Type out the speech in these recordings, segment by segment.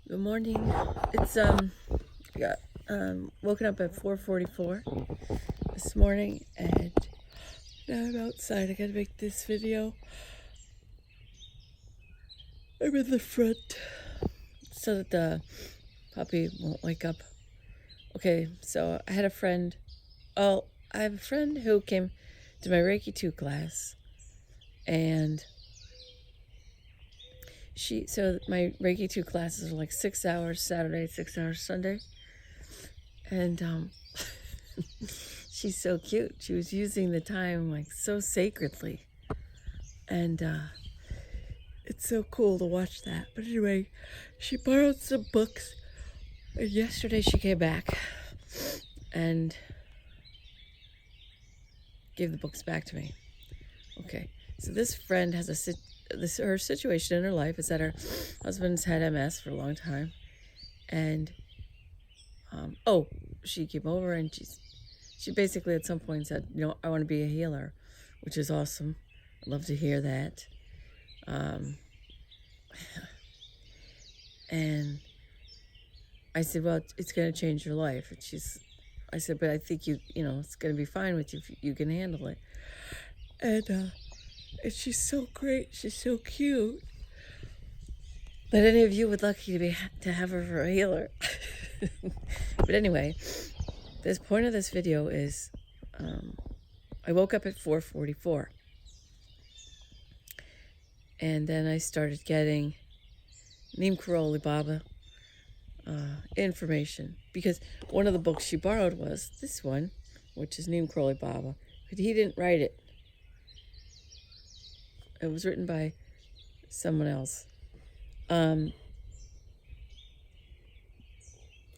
Good morning. It's got woken up at 4:44 this morning, and now I'm outside. I gotta make this video. I'm in the front so that the puppy won't wake up. Okay, so I had a friend. Oh, I have a friend who came to my Reiki 2 class, and so my Reiki 2 classes are like 6 hours Saturday, 6 hours Sunday, and she's so cute. She was using the time like so sacredly, and it's so cool to watch that. But anyway, she borrowed some books, and yesterday she came back and gave the books back to me. Okay, so this friend has her situation in her life is that her husband's had MS for a long time, and she came over and she basically at some point said, I want to be a healer, which is awesome. I'd love to hear that. And I said, well, it's going to change your life. And I said, but I think it's going to be fine with you if you can handle it. And she's so great. She's so cute. But any of you would lucky to have her for a healer. But anyway, this point of this video is, I woke up at 4:44. And then I started getting Neem Karoli Baba information, because one of the books she borrowed was this one, which is Neem Karoli Baba, but he didn't write it. It was written by someone else.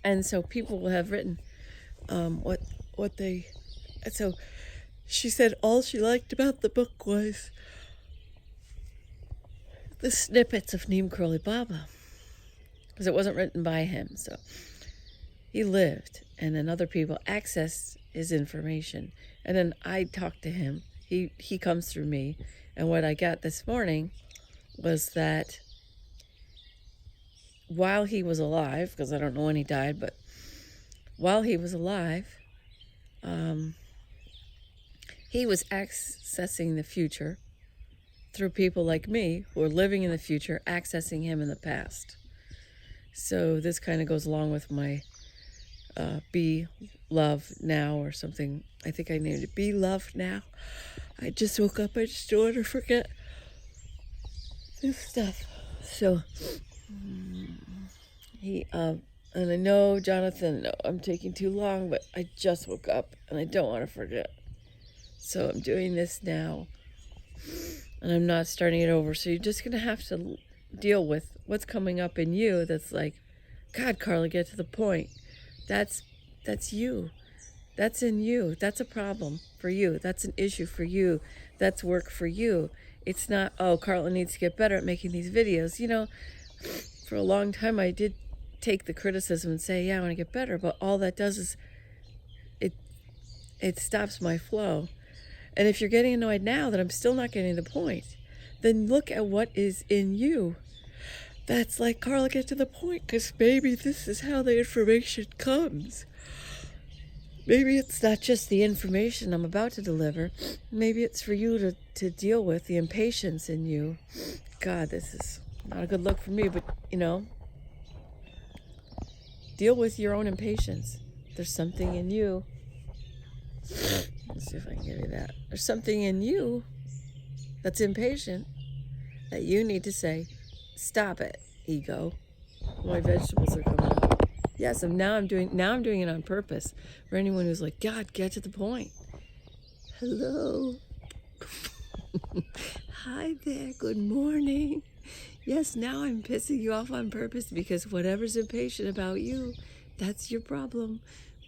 And so people will have written what they... And so she said all she liked about the book was the snippets of Neem Karoli Baba, because it wasn't written by him. So he lived, and then other people accessed his information, and then I talked to him. He comes through me, and what I got this morning was that while he was alive, because I don't know when he died, but while he was alive, he was accessing the future through people like me who are living in the future, accessing him in the past. So this kind of goes along with my Be Love Now or something. I think I named it Be Love Now. I just woke up. I just don't want to forget this stuff. So and I know, Jonathan, I'm taking too long, but I just woke up and I don't want to forget. So I'm doing this now, and I'm not starting it over. So you're just going to have to deal with what's coming up in you that's like, God, Carla, get to the point. That's you. That's in you. That's a problem for you. That's an issue for you. That's work for you. It's not, oh, Carla needs to get better at making these videos. For a long time I did take the criticism and say, yeah, I want to get better. But all that does is it stops my flow. And if you're getting annoyed now that I'm still not getting the point, then look at what is in you. That's like, Carla, get to the point, because maybe this is how the information comes. Maybe it's not just the information I'm about to deliver. Maybe it's for you to deal with the impatience in you. God, this is not a good look for me, but, deal with your own impatience. There's something in you. Let's see if I can give you that. There's something in you that's impatient that you need to say, stop it, ego. My vegetables are coming up. Yes, and now I'm doing it on purpose. For anyone who's like, God, get to the point. Hello. Hi there, good morning. Yes, now I'm pissing you off on purpose, because whatever's impatient about you, that's your problem.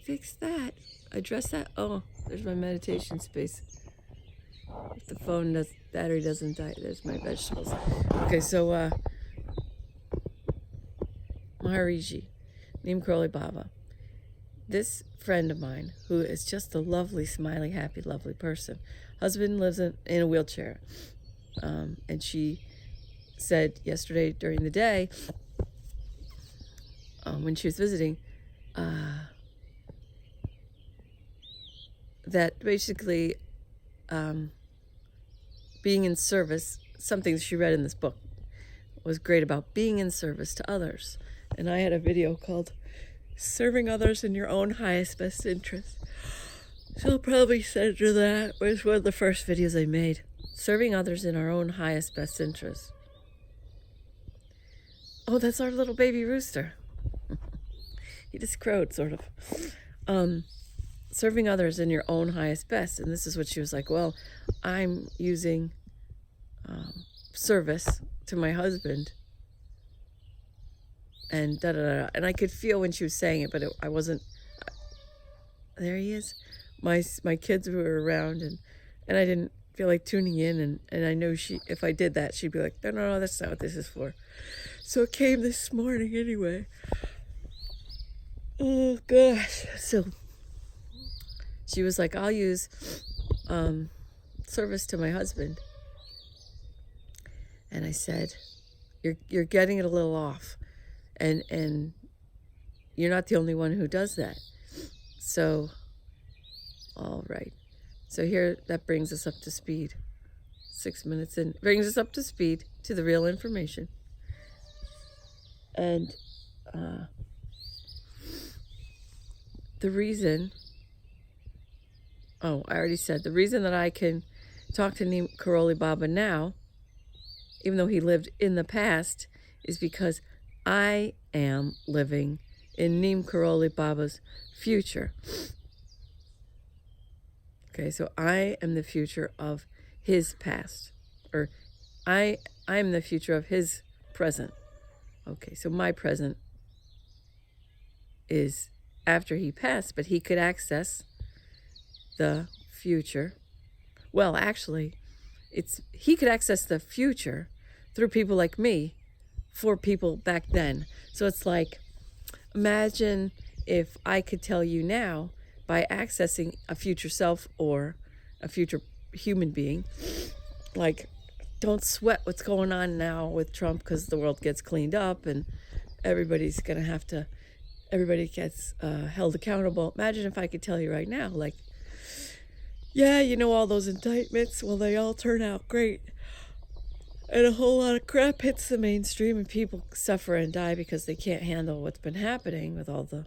Fix that. Address that. Oh, there's my meditation space. If the battery doesn't die, there's my vegetables. Okay, so Maharishi, Neem Karoli Baba. This friend of mine, who is just a lovely, smiley, happy, lovely person. Husband lives in a wheelchair. And she said yesterday during the day, when she was visiting, that basically being in service, something she read in this book, was great about being in service to others. And I had a video called Serving Others in Your Own Highest Best Interest. So I'll probably send her that. It was one of the first videos I made. Serving others in our own highest best interest. Oh, that's our little baby rooster. He just crowed, sort of. Serving others in your own highest best. And this is what she was like, well, I'm using service to my husband. And da-da-da. And I could feel when she was saying it, but I wasn't. There he is. My kids were around, and I didn't feel like tuning in. And I know if I did that, she'd be like, no, that's not what this is for. So it came this morning anyway. Oh, gosh. So she was like, I'll use service to my husband. And I said, you're getting it a little off. And you're not the only one who does that. So, all right. So here, that brings us up to speed. 6 minutes in. Brings us up to speed to the real information. And the reason, I already said, the reason that I can talk to Neem Karoli Baba now, even though he lived in the past, is because I am living in Neem Karoli Baba's future. Okay, so I am the future of his past, or I am the future of his present. Okay, so my present is after he passed, but he could access the future. Well, actually, he could access the future through people like me for people back then. So it's like, imagine if I could tell you now by accessing a future self or a future human being, like, don't sweat what's going on now with Trump because the world gets cleaned up and everybody gets held accountable. Imagine if I could tell you right now, like, yeah, all those indictments, well, they all turn out great. And a whole lot of crap hits the mainstream and people suffer and die because they can't handle what's been happening with all the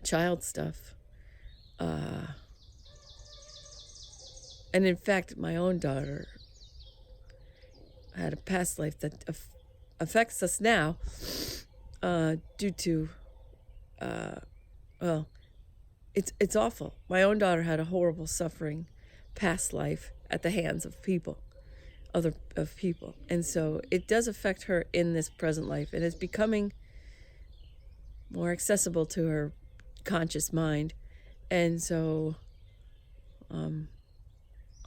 child stuff. And in fact, my own daughter had a past life that affects us now due to, it's awful. My own daughter had a horrible suffering past life at the hands of people. Of people, and so it does affect her in this present life, and it's becoming more accessible to her conscious mind, and so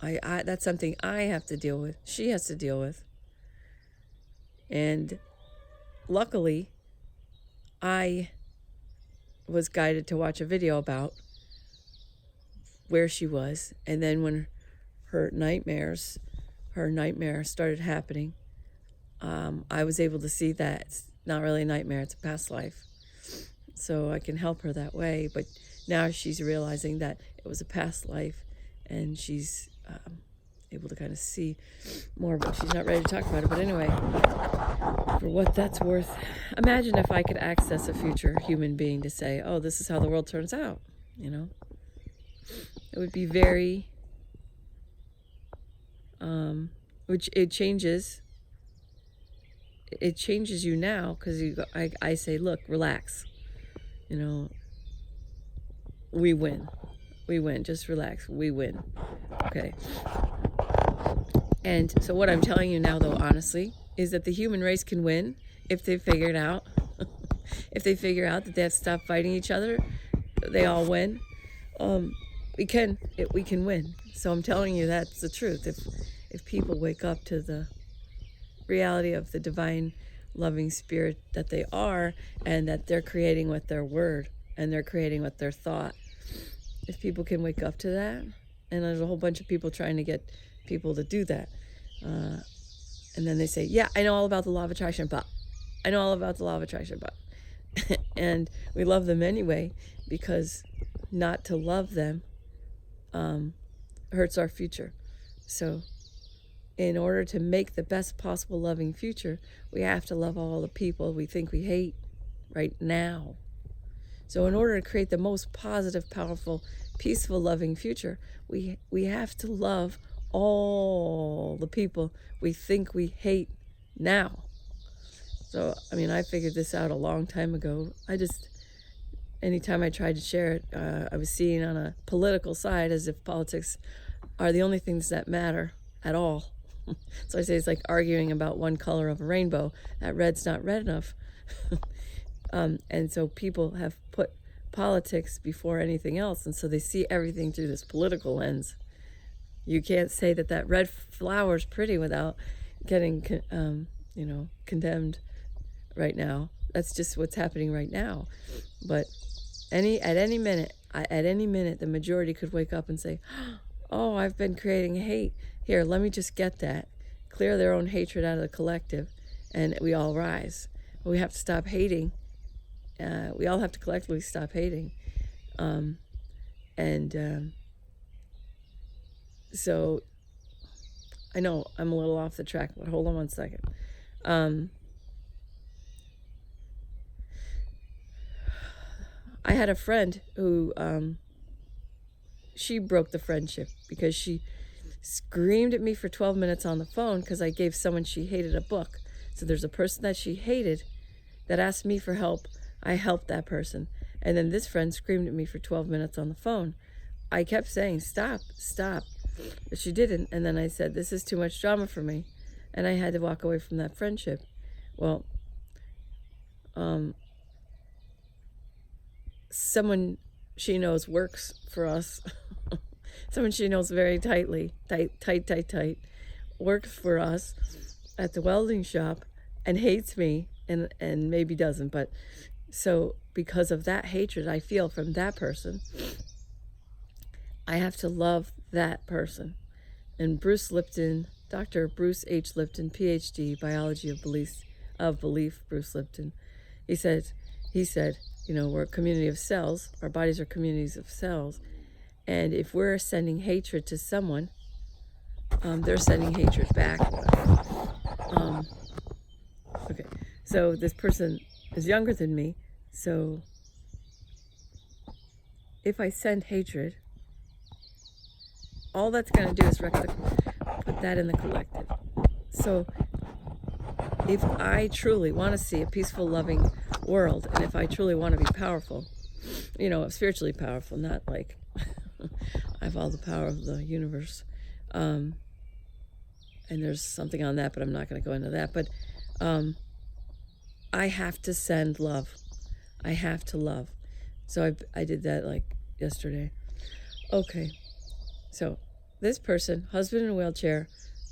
I that's something I have to deal with. She has to deal with, and luckily, I was guided to watch a video about where she was, and then when her nightmare started happening, I was able to see that it's not really a nightmare, it's a past life. So I can help her that way. But now she's realizing that it was a past life, and she's able to kind of see more, but she's not ready to talk about it. But anyway, for what that's worth, imagine if I could access a future human being to say, oh, this is how the world turns out, It would be very... which it changes you now, because I say, look, relax, we win, just relax, we win. Okay. And so what I'm telling you now, though, honestly, is that the human race can win if they figure it out. If they figure out that they have to stop fighting each other, they all win. We can win. So I'm telling you, that's the truth. If people wake up to the reality of the divine loving spirit that they are, and that they're creating with their word and they're creating with their thought, if people can wake up to that, and there's a whole bunch of people trying to get people to do that, and then they say, yeah, I know all about the law of attraction, but I know all about the law of attraction, but and we love them anyway, because not to love them hurts our future. So in order to make the best possible loving future, we have to love all the people we think we hate right now. So in order to create the most positive, powerful, peaceful, loving future, we have to love all the people we think we hate now. So, I mean, I figured this out a long time ago. Anytime I tried to share it, I was seen on a political side as if politics are the only things that matter at all. So I say it's like arguing about one color of a rainbow. That red's not red enough. And so people have put politics before anything else, and so they see everything through this political lens. You can't say that red flower's pretty without getting, condemned right now. That's just what's happening right now. But at any minute, the majority could wake up and say, "Oh, I've been creating hate. Here, let me just get that." Clear their own hatred out of the collective, and we all rise. We have to stop hating. We all have to collectively stop hating. So I know I'm a little off the track, but hold on one second. I had a friend who, she broke the friendship because she screamed at me for 12 minutes on the phone because I gave someone she hated a book. So there's a person that she hated that asked me for help. I helped that person. And then this friend screamed at me for 12 minutes on the phone. I kept saying, stop. But she didn't. And then I said, this is too much drama for me. And I had to walk away from that friendship. Well, someone she knows works for us. Someone she knows very tight, works for us at the welding shop and hates me and maybe doesn't. But so because of that hatred I feel from that person, I have to love that person. And Bruce Lipton, Dr. Bruce H. Lipton, PhD, Biology of Belief, Bruce Lipton, he said, we're a community of cells. Our bodies are communities of cells. And if we're sending hatred to someone, they're sending hatred back. Okay, so this person is younger than me. So if I send hatred, all that's going to do is put that in the collective. So if I truly want to see a peaceful, loving world, and if I truly want to be powerful, spiritually powerful, not like I have all the power of the universe, and there's something on that, but I'm not going to go into that. But I have to send love. I have to love. So I did that like yesterday. Okay, so this person, husband in a wheelchair,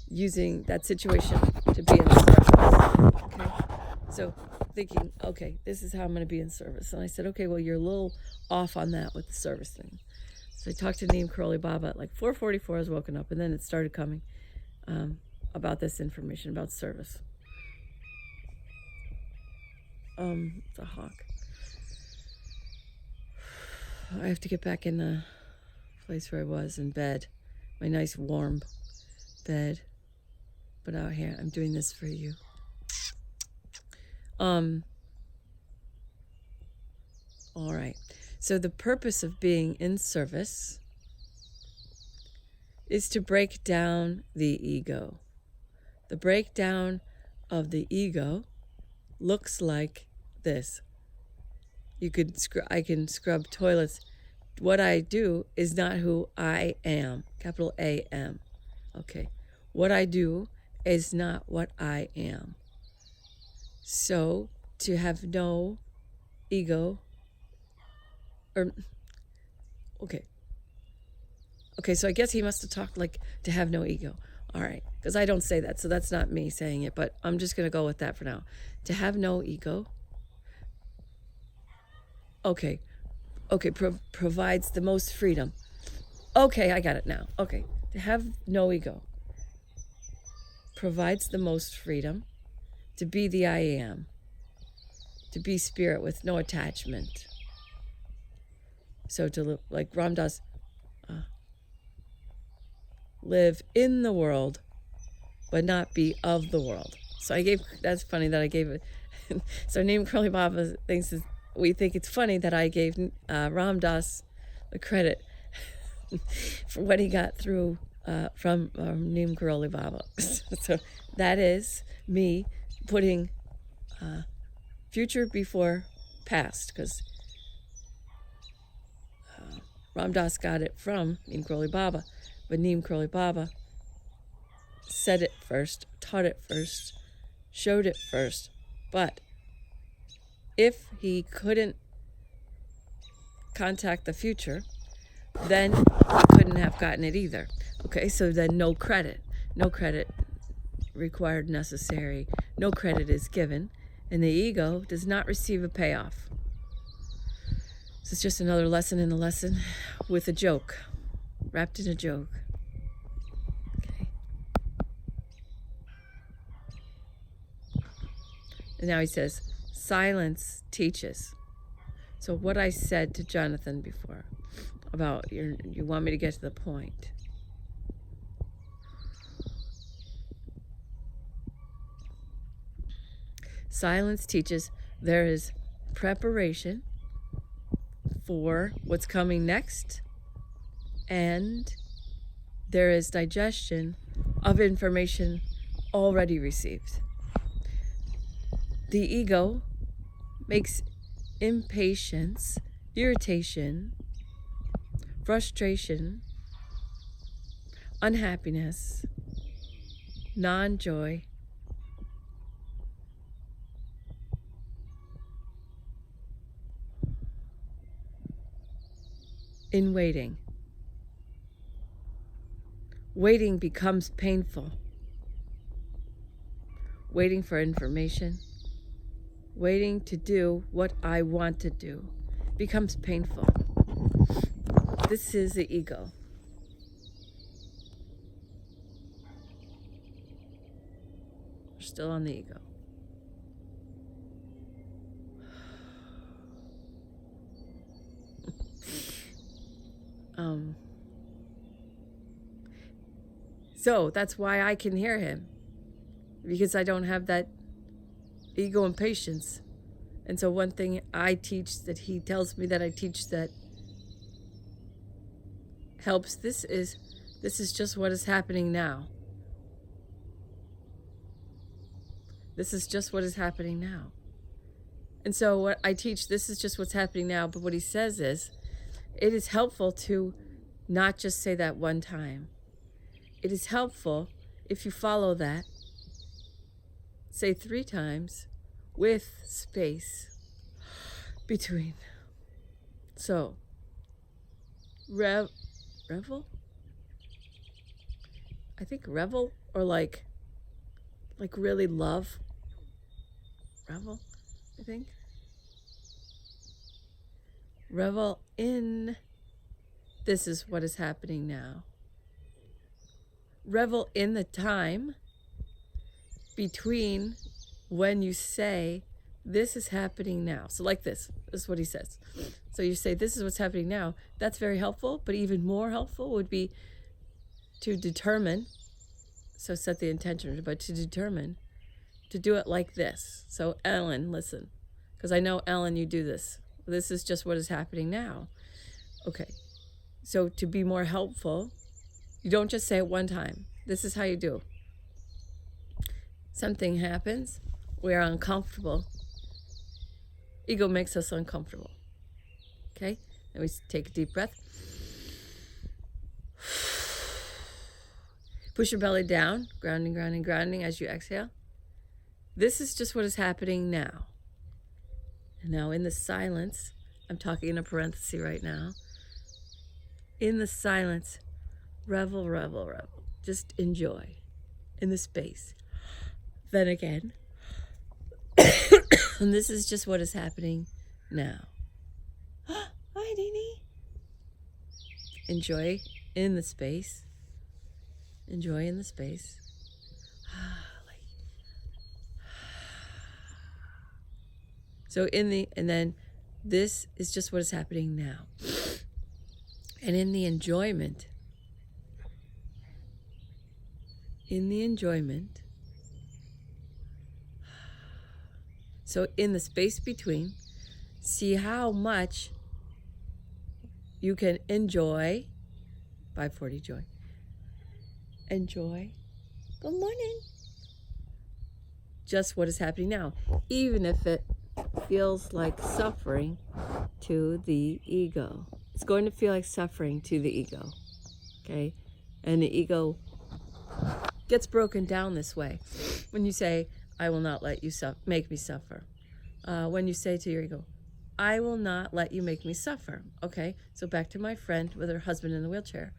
using that situation to be in service. Okay, so thinking, okay, this is how I'm going to be in service. And I said, okay, well, you're a little off on that with the service thing. So I talked to Neem Karoli Baba at like 4:44. I was woken up, and then it started coming about this information about service. It's a hawk. I have to get back in the place where I was in bed, my nice warm bed. But out here, I'm doing this for you. All right. So the purpose of being in service is to break down the ego. The breakdown of the ego looks like this. I can scrub toilets. What I do is not who I am. Capital A-M. Okay. What I do is not what I am. So to have no ego, okay, so I guess he must have talked like to have no ego. All right, because I don't say that, so that's not me saying it, but I'm just going to go with that for now. To have no ego, provides the most freedom. Okay, I got it now. Okay, to have no ego provides the most freedom to be the I am. to be spirit with no attachment. So to live, like Ram Dass, live in the world, but not be of the world. So that's funny that I gave it. So Neem Karoli Baba we think it's funny that I gave Ram Dass the credit for what he got through from Neem Karoli Baba. So that is me putting future before past, because Ram Dass got it from Neem Karoli Baba, but Neem Karoli Baba said it first, taught it first, showed it first. But if he couldn't contact the future, then he couldn't have gotten it either. Okay, so then no credit required, necessary, no credit is given, and the ego does not receive a payoff. This is just another lesson in a lesson with a joke, wrapped in a joke. Okay. And now he says, silence teaches. So what I said to Jonathan before about you want me to get to the point. Silence teaches. There is preparation for what's coming next, and there is digestion of information already received. The ego makes impatience, irritation, frustration, unhappiness, non-joy, in waiting. Waiting becomes painful. Waiting for information, waiting to do what I want to do becomes painful. This is the ego. We're still on the ego. So that's why I can hear him, because I don't have that ego impatience. And so one thing I teach that he tells me that I teach that helps, this is just what is happening now. This is just what is happening now. And so what I teach, this is just what's happening now. But what he says is, it is helpful to not just say that one time. It is helpful if you follow that, say 3 times with space between. So, revel? I think revel, or like really love. Revel, I think. Revel in, this is what is happening now. Revel in the time between when you say, this is happening now. So like this is what he says. So you say, this is what's happening now. That's very helpful, but even more helpful would be to determine, so set the intention, but to determine to do it like this. So Ellen, listen, because I know, Ellen, you do this. This is just what is happening now. Okay, so to be more helpful, you don't just say it one time. This is how you do. Something happens, we're uncomfortable. Ego makes us uncomfortable. Okay, and we take a deep breath. Push your belly down, grounding, grounding, grounding as you exhale. This is just what is happening now. And now in the silence, I'm talking in a parenthesis right now. In the silence, revel, revel, revel. Just enjoy in the space. Then again, and this is just what is happening now. Hi, Dini. Enjoy in the space. Enjoy in the space. So and then this is just what is happening now. And in the enjoyment, so in the space between, see how much you can enjoy. 540 joy. Enjoy. Good morning. Just what is happening now, even if it feels like suffering to the ego. It's going to feel like suffering to the ego, okay? And the ego gets broken down this way. When you say, I will not let you make me suffer. When you say to your ego, I will not let you make me suffer. Okay, so back to my friend with her husband in the wheelchair.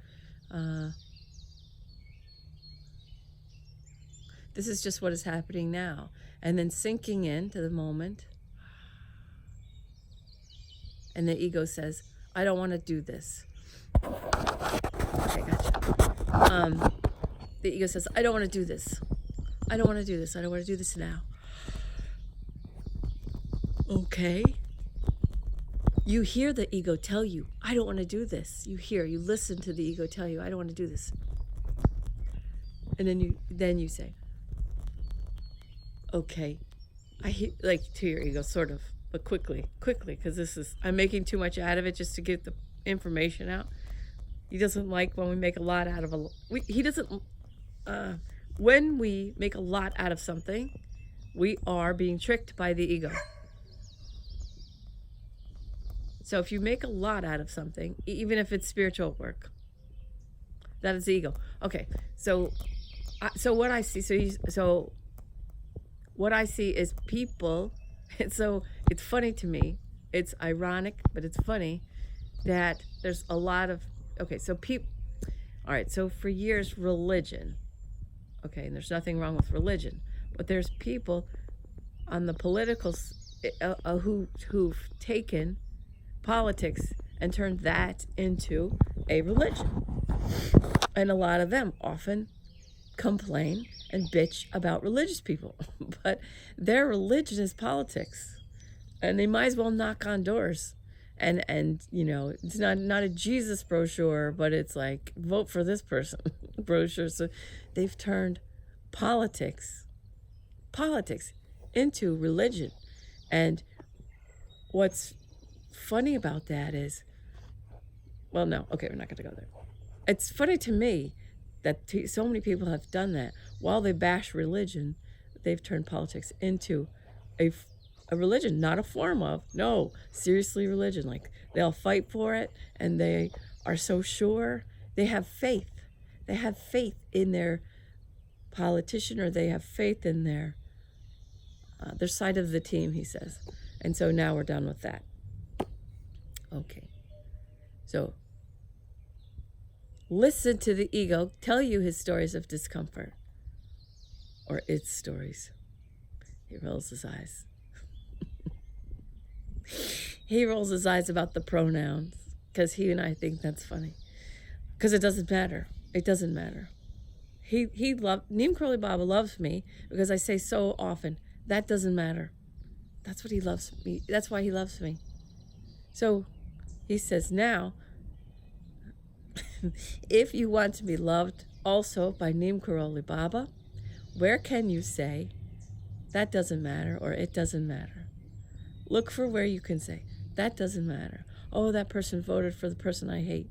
This is just what is happening now. And then sinking into the moment. And the ego says, I don't want to do this. Okay, gotcha. The ego says, I don't want to do this. I don't want to do this. I don't want to do this now. Okay. You hear the ego tell you, I don't want to do this. You listen to the ego tell you, I don't want to do this. And then you say, okay. I hear, like to your ego, sort of, but quickly, because I'm making too much out of it just to get the information out. He doesn't like when we make a lot out of when we make a lot out of something, we are being tricked by the ego. So if you make a lot out of something, even if it's spiritual work, that is the ego. Okay, so what I see, what I see is people. So it's funny to me. It's ironic, but it's funny that there's a lot of all right. So for years, religion. Okay, and there's nothing wrong with religion, but there's people on the political who've taken politics and turned that into a religion. And a lot of them often complain and bitch about religious people, but their religion is politics, and they might as well knock on doors. And it's not a Jesus brochure, but it's like vote for this person brochure. So they've turned politics into religion. And what's funny about that is, well, no, okay, we're not going to go there. It's funny to me that so many people have done that. While they bash religion, they've turned politics into a religion, not a form of, no, seriously religion. Like they'll fight for it, and they are so sure. They have faith. They have faith in their politician, or they have faith in their side of the team, he says. And so now we're done with that. Okay. So listen to the ego tell you his stories of discomfort, or its stories. He rolls his eyes. He rolls his eyes about the pronouns, because he and I think that's funny. Because it doesn't matter. It doesn't matter. Neem Karoli Baba loves me because I say so often, that doesn't matter. That's what he loves me. That's why he loves me. So he says now, if you want to be loved also by Neem Karoli Baba, where can you say, that doesn't matter, or it doesn't matter? Look for where you can say, that doesn't matter. Oh, that person voted for the person I hate.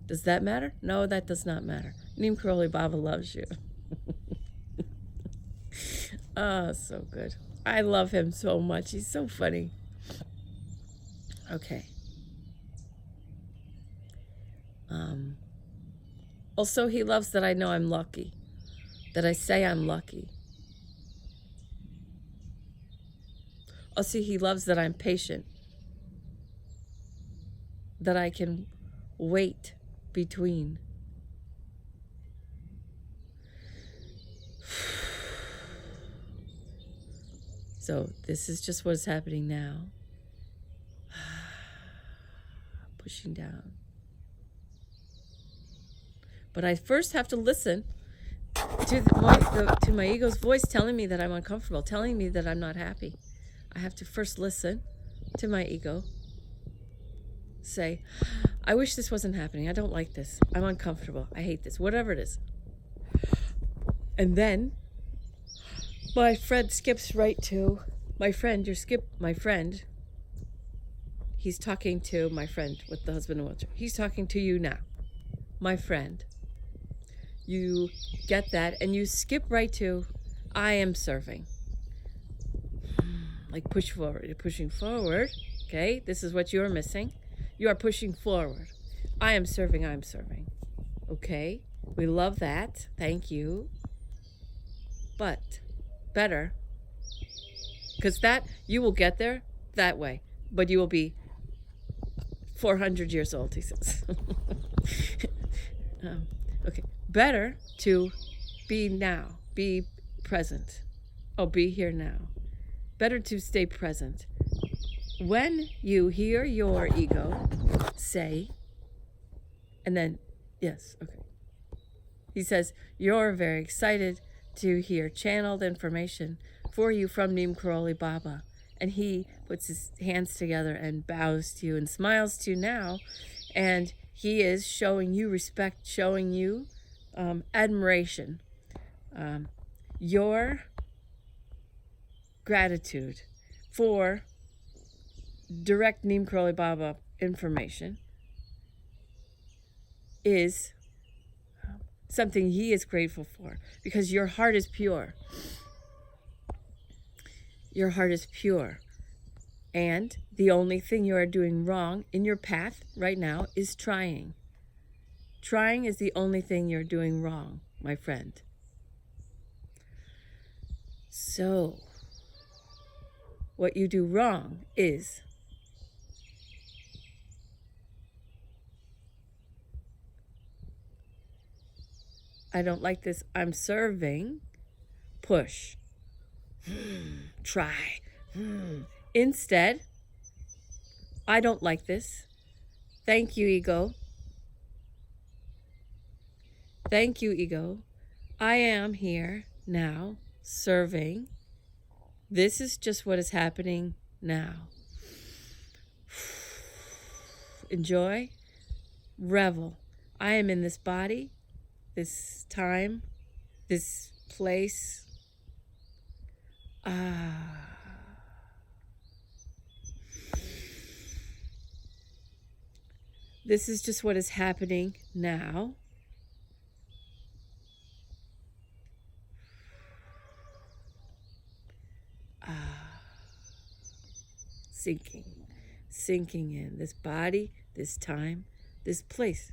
Does that matter? No, that does not matter. Neem Karoli Baba loves you. Oh, so good. I love him so much. He's so funny. Okay. Also, he loves that I know I'm lucky, that I say I'm lucky. Also, he loves that I'm patient, that I can wait between. So this is just what's happening now. Pushing down. But I first have to listen to my ego's voice telling me that I'm uncomfortable, telling me that I'm not happy. I have to first listen to my ego. Say, I wish this wasn't happening. I don't like this. I'm uncomfortable. I hate this. Whatever it is. And then my friend skips right to my friend. My friend. He's talking to my friend with the husband and wheelchair. He's talking to you now, my friend. You get that and you skip right to, I am serving. Like push forward. You're pushing forward. Okay, this is what you're missing. You are pushing forward. I am serving. I'm serving. Okay, we love that. Thank you. But better, because that you will get there that way, but you will be 400 years old, he says. Okay, better to be now, be present. Oh, be here now. Better to stay present. When you hear your ego say, and then, yes, okay. He says, you're very excited to hear channeled information for you from Neem Karoli Baba. And he puts his hands together and bows to you and smiles to you now. And he is showing you respect, showing you admiration, your gratitude for direct Neem Karoli Baba information is something he is grateful for, because your heart is pure. Your heart is pure. And the only thing you are doing wrong in your path right now is trying. Trying is the only thing you're doing wrong, my friend. So, what you do wrong is I don't like this. I'm serving. Push. Try. Instead, I don't like this. Thank you, ego. Thank you, ego. I am here now serving. This is just what is happening now. Enjoy. Revel. I am in this body, this time, this place. This is just what is happening now. Sinking in this body, this time, this place.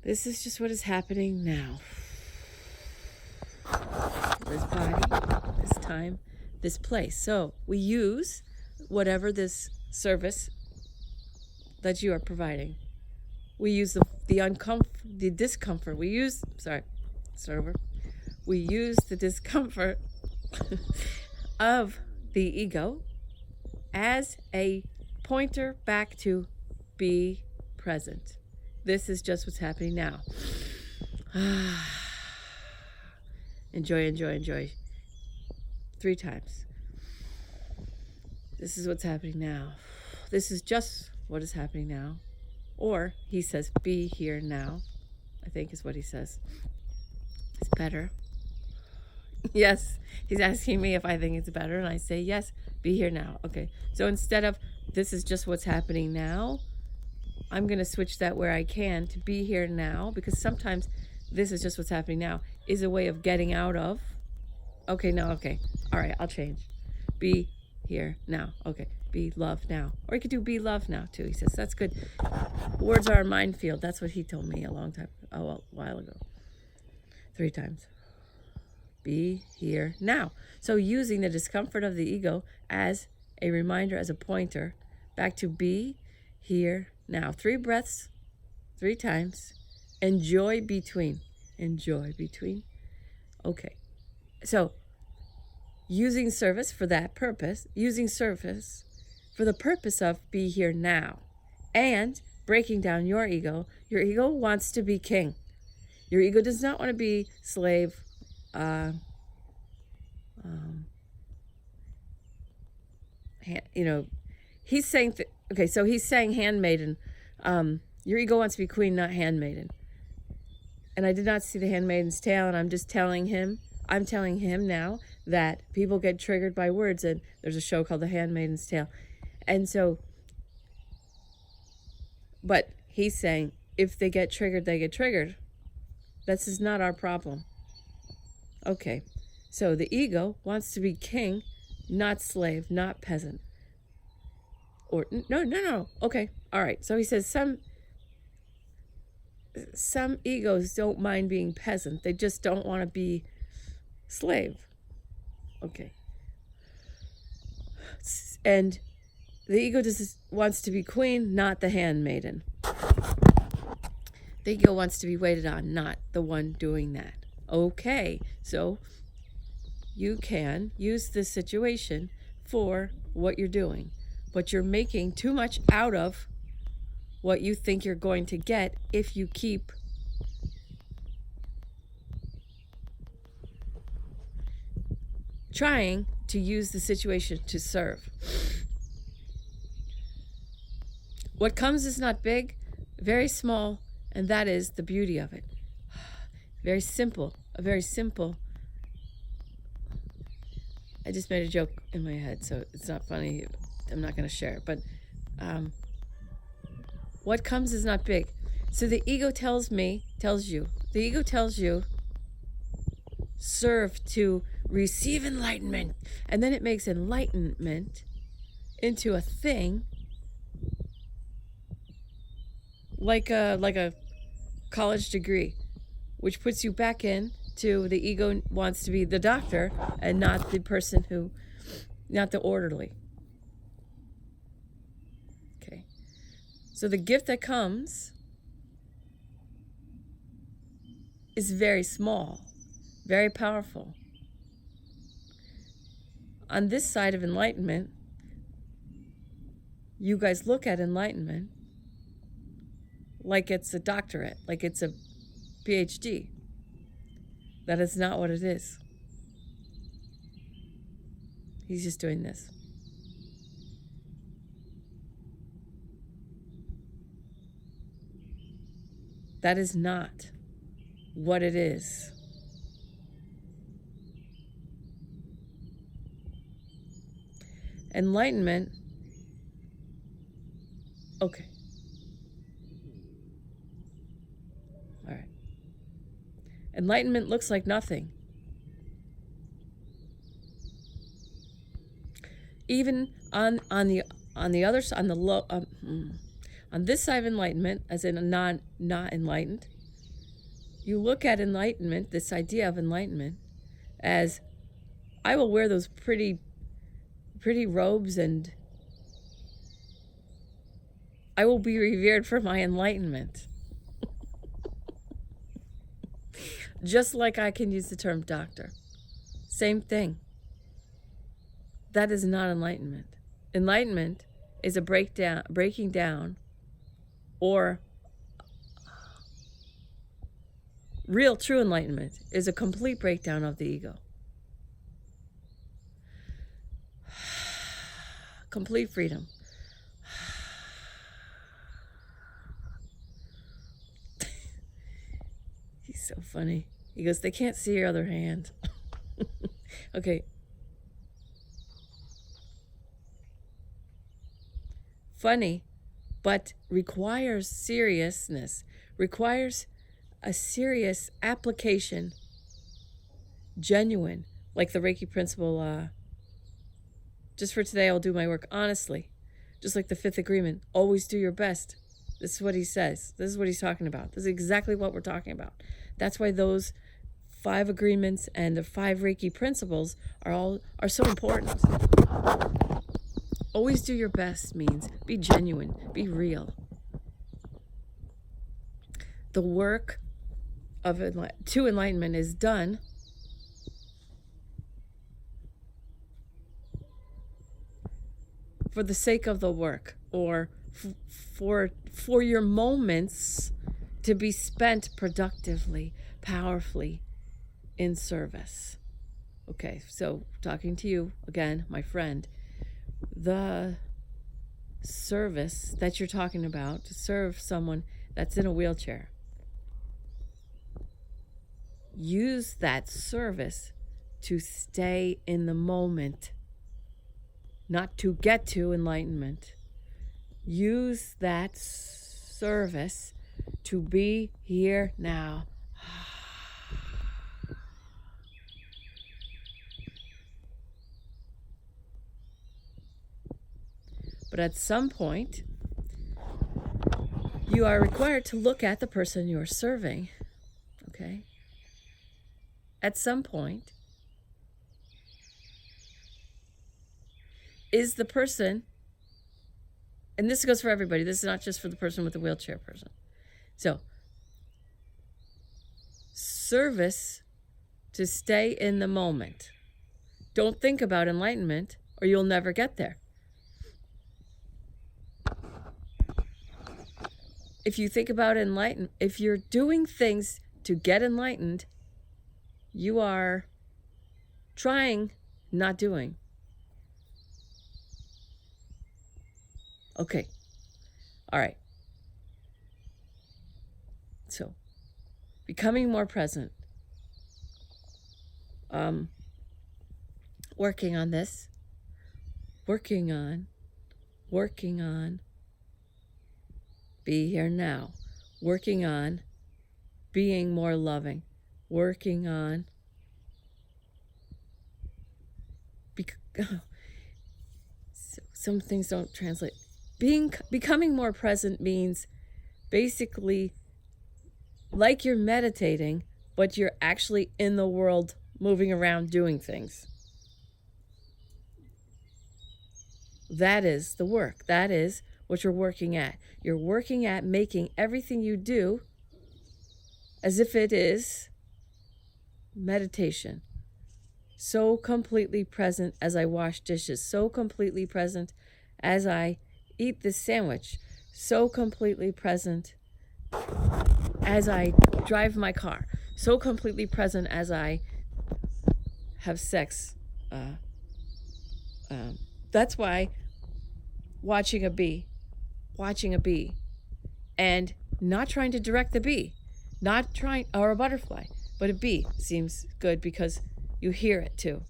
This is just what is happening now. This body, this time, this place. So we use whatever this service that you are providing. We use the discomfort. We use the discomfort of the ego as a pointer back to be present. This is just what's happening now. Enjoy, enjoy, enjoy. 3 times. This is what's happening now. This is just what is happening now. Or he says, be here now, I think is what he says. It's better. Yes, he's asking me if I think it's better, and I say, yes, be here now. Okay, so instead of this is just what's happening now, I'm going to switch that where I can to be here now, because sometimes this is just what's happening now is a way of getting out of. Okay, no, okay. All right, I'll change. Be here now. Okay, be love now. Or you could do be love now, too. He says, that's good. Words are a minefield. That's what he told me a while ago. 3 times. Be here now. So using the discomfort of the ego as a reminder, as a pointer, back to be here now. 3 breaths, 3 times. Enjoy between. Enjoy between. Okay. So using service for that purpose, using service for the purpose of be here now, and breaking down your ego. Your ego wants to be king. Your ego does not want to be slave. he's saying, okay, so he's saying handmaiden. Your ego wants to be queen, not handmaiden. And I did not see the Handmaiden's Tale, and I'm telling him now that people get triggered by words, and there's a show called The Handmaiden's Tale. And so, but he's saying, if they get triggered, they get triggered. This is not our problem. Okay, so the ego wants to be king, not slave, not peasant. Or, no. Okay, all right. So he says some egos don't mind being peasant. They just don't want to be slave. Okay. And the ego just wants to be queen, not the handmaiden. The ego wants to be waited on, not the one doing that. Okay, so you can use this situation for what you're doing, but you're making too much out of what you think you're going to get if you keep trying to use the situation to serve. What comes is not big, very small, and that is the beauty of it. Very simple, very simple. I just made a joke in my head, so it's not funny. I'm not going to share it, but what comes is not big. So the ego tells you, serve to receive enlightenment. And then it makes enlightenment into a thing like a college degree, which puts you back in to the ego wants to be the doctor and not the person not the orderly. So the gift that comes is very small, very powerful. On this side of enlightenment, you guys look at enlightenment like it's a doctorate, like it's a PhD. That is not what it is. He's just doing this. That is not what it is. Enlightenment, okay. All right. Enlightenment looks like nothing. Even on the other side, on this side of enlightenment, as in a not enlightened, you look at enlightenment, this idea of enlightenment, as I will wear those pretty robes and I will be revered for my enlightenment. Just like I can use the term doctor. Same thing. That is not enlightenment. Enlightenment is a breaking down, or real true enlightenment is a complete breakdown of the ego. Complete freedom. He's so funny. He goes, they can't see your other hand. Okay. Funny, but requires seriousness, requires a serious application, genuine, like the Reiki principle, just for today, I'll do my work honestly. Just like the fifth agreement, always do your best. This is what he says. This is what he's talking about. This is exactly what we're talking about. That's why those 5 agreements and the 5 Reiki principles are so important. Always do your best means be genuine, be real. The work to enlightenment is done for the sake of the work, or for your moments to be spent productively, powerfully in service. Okay, so talking to you again, my friend, the service that you're talking about to serve someone that's in a wheelchair. Use that service to stay in the moment, not to get to enlightenment. Use that service to be here now. But at some point, you are required to look at the person you are serving, okay? At some point, is the person, and this goes for everybody, this is not just for the person with the wheelchair person. So, service to stay in the moment. Don't think about enlightenment or you'll never get there. If you think about enlightenment, if you're doing things to get enlightened, you are trying, not doing. Okay. All right. So, becoming more present. Working on this. Working on. Be here now. Working on being more loving. Working on some things don't translate. Becoming more present means basically like you're meditating, but you're actually in the world, moving around, doing things. That is the work. That is what you're working at. You're working at making everything you do as if it is meditation. So completely present as I wash dishes. So completely present as I eat this sandwich. So completely present as I drive my car. So completely present as I have sex. That's why watching a bee, and not trying to direct the bee, or a butterfly, but a bee seems good because you hear it too.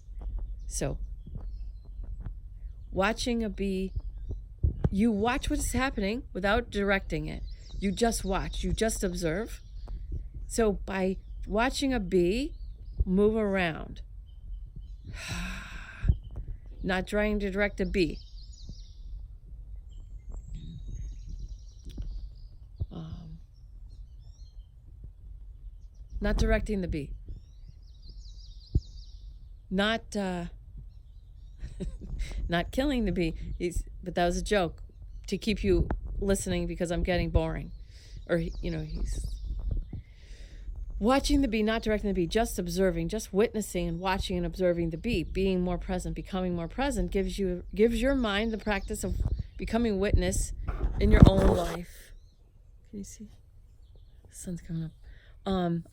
So, watching a bee, you watch what is happening without directing it. You just watch, you just observe. So by watching a bee move around, not trying to direct a bee, not directing the bee, not not killing the bee. But that was a joke to keep you listening because I'm getting boring. Or, he's watching the bee, not directing the bee, just observing, just witnessing and watching and observing the bee. Being more present, becoming more present gives your mind the practice of becoming witness in your own life. Can you see? The sun's coming up.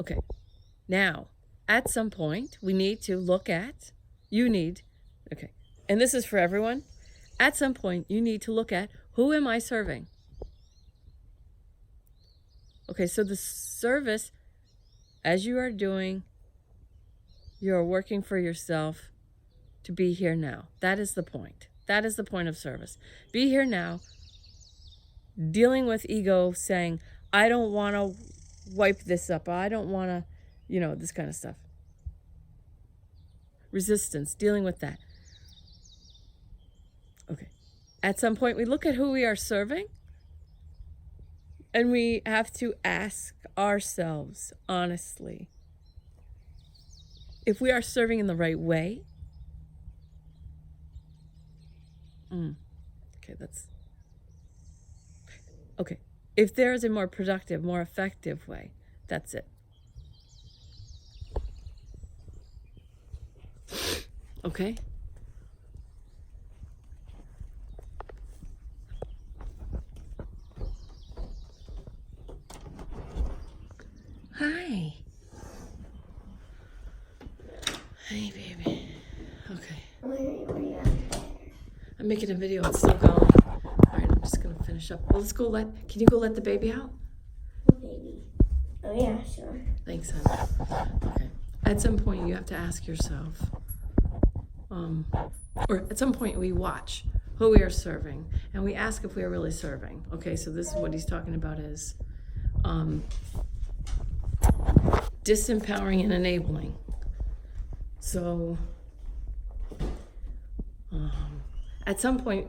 Okay. Now, at some point, we need to look at, okay, and this is for everyone. At some point, you need to look at, who am I serving? Okay, so the service, as you are doing, you are working for yourself to be here now. That is the point. That is the point of service. Be here now, dealing with ego, saying, I don't want to wipe this up. I don't want to, this kind of stuff. Resistance, dealing with that. Okay. At some point, we look at who we are serving, and we have to ask ourselves honestly if we are serving in the right way. Okay. If there is a more productive, more effective way, that's it. Okay? Hi. Hi, baby. Okay. I'm making a video. It's still going. All right, I'm just gonna finish up. Well, let's go. Can you go let the baby out? Baby. Oh yeah, sure. Thanks, honey. Okay. At some point, you have to ask yourself, or at some point, we watch who we are serving, and we ask if we are really serving. Okay, so this is what he's talking about is disempowering and enabling. So at some point,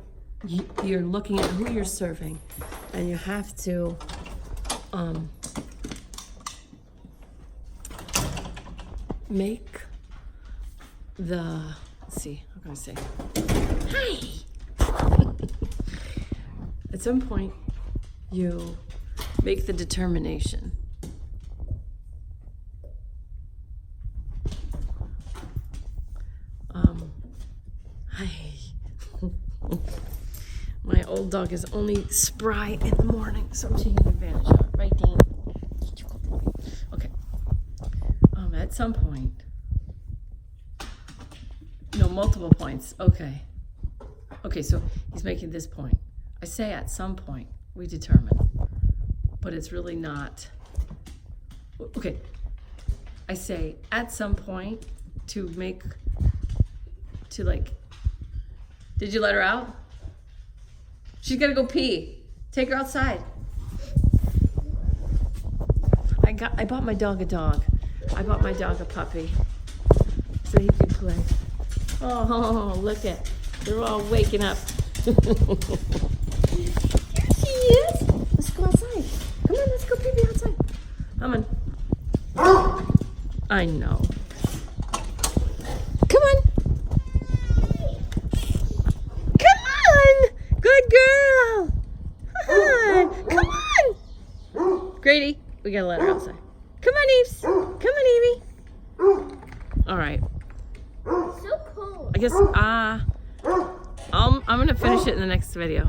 you're looking at who you're serving, and you have to make the, let's see, how can I say? Hi! At some point, you make the determination. Hi. My old dog is only spry in the morning, so I'm taking advantage of it. Right, Dean? Okay. At some point, no, multiple points. Okay. Okay, so he's making this point. I say at some point we determine, but it's really not. Okay. I say at some point did you let her out? She's gonna go pee. Take her outside. I bought my dog a dog. I bought my dog a puppy so he could play. Oh, look at, they're all waking up. There she is. Let's go outside. Come on, let's go pee outside. Come on. I know. Come on. Come on. Good girl. Come on. Grady, we gotta let her outside. Come on, Eves. Come on, Evie. All right. So cold. I guess I'm gonna finish it in the next video.